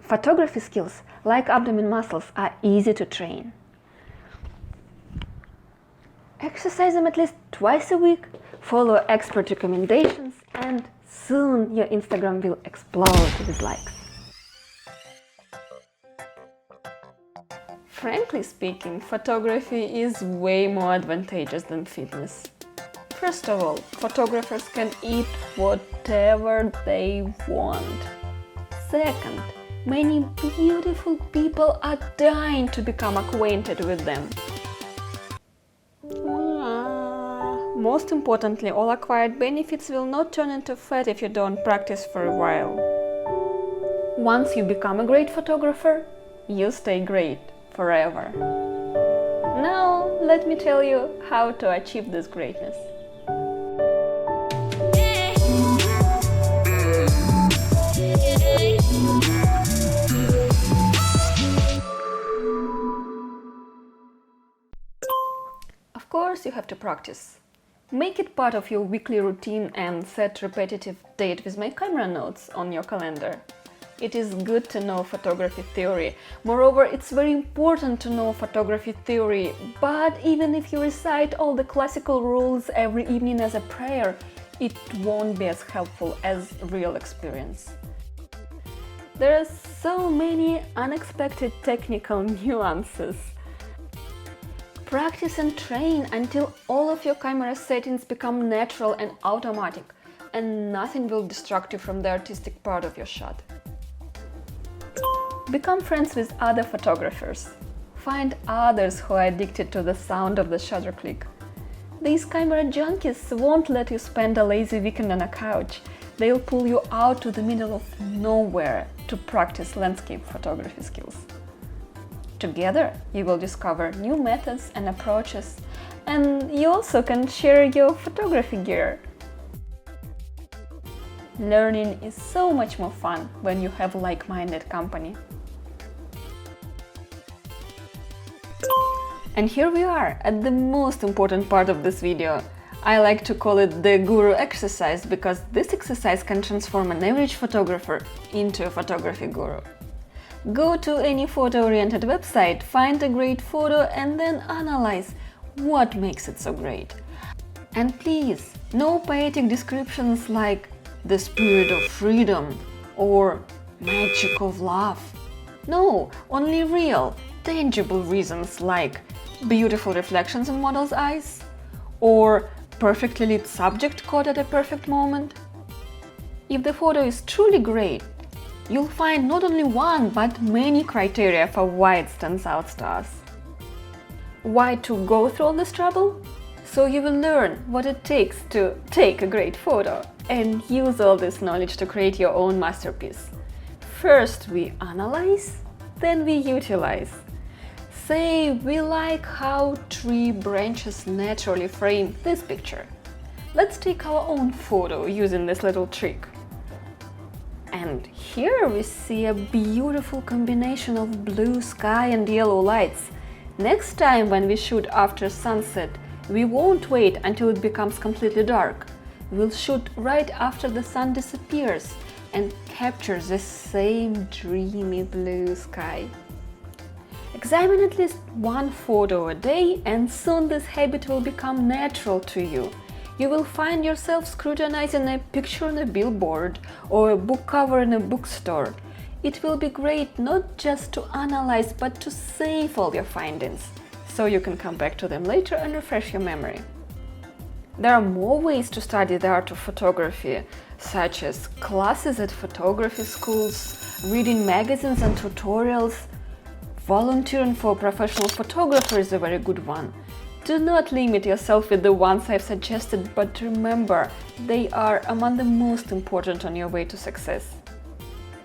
Photography skills, like abdomen muscles, are easy to train. Exercise them at least twice a week, follow expert recommendations, and soon your Instagram will explode with likes. Frankly speaking, photography is way more advantageous than fitness. First of all, photographers can eat whatever they want. Second, many beautiful people are dying to become acquainted with them. Most importantly, all acquired benefits will not turn into fat if you don't practice for a while. Once you become a great photographer, you stay great forever. Now, let me tell you how to achieve this greatness. Of course, you have to practice. Make it part of your weekly routine and set repetitive date with my camera notes on your calendar. It is good to know photography theory. Moreover, it's very important to know photography theory, but even if you recite all the classical rules every evening as a prayer, it won't be as helpful as real experience. There are so many unexpected technical nuances. Practice and train until all of your camera settings become natural and automatic, and nothing will distract you from the artistic part of your shot. Become friends with other photographers. Find others who are addicted to the sound of the shutter click. These camera junkies won't let you spend a lazy weekend on a couch. They'll pull you out to the middle of nowhere to practice landscape photography skills. Together, you will discover new methods and approaches, and you also can share your photography gear. Learning is so much more fun when you have like-minded company. And here we are at the most important part of this video. I like to call it the guru exercise because this exercise can transform an average photographer into a photography guru. Go to any photo-oriented website, find a great photo and then analyze what makes it so great. And please, no poetic descriptions like the spirit of freedom or magic of love. No, only real, tangible reasons like beautiful reflections in model's eyes or perfectly lit subject caught at a perfect moment. If the photo is truly great, you'll find not only one but many criteria for why it stands out to us. Why to go through all this trouble? So you will learn what it takes to take a great photo and use all this knowledge to create your own masterpiece. First we analyze, then we utilize. Say we like how tree branches naturally frame this picture. Let's take our own photo using this little trick. And here we see a beautiful combination of blue sky and yellow lights. Next time when we shoot after sunset, we won't wait until it becomes completely dark. We'll shoot right after the sun disappears and capture the same dreamy blue sky. Examine at least one photo a day and soon this habit will become natural to you. You will find yourself scrutinizing a picture on a billboard or a book cover in a bookstore. It will be great not just to analyze but to save all your findings, so you can come back to them later and refresh your memory. There are more ways to study the art of photography, such as classes at photography schools, reading magazines and tutorials. Volunteering for a professional photographer is a very good one. Do not limit yourself with the ones I've suggested, but remember, they are among the most important on your way to success.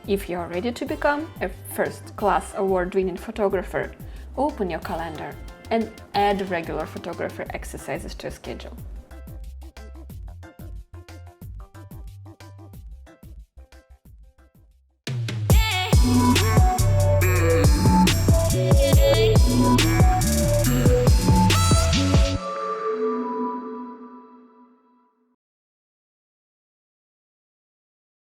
If you are ready to become a first-class award-winning photographer, open your calendar and add regular photography exercises to your schedule.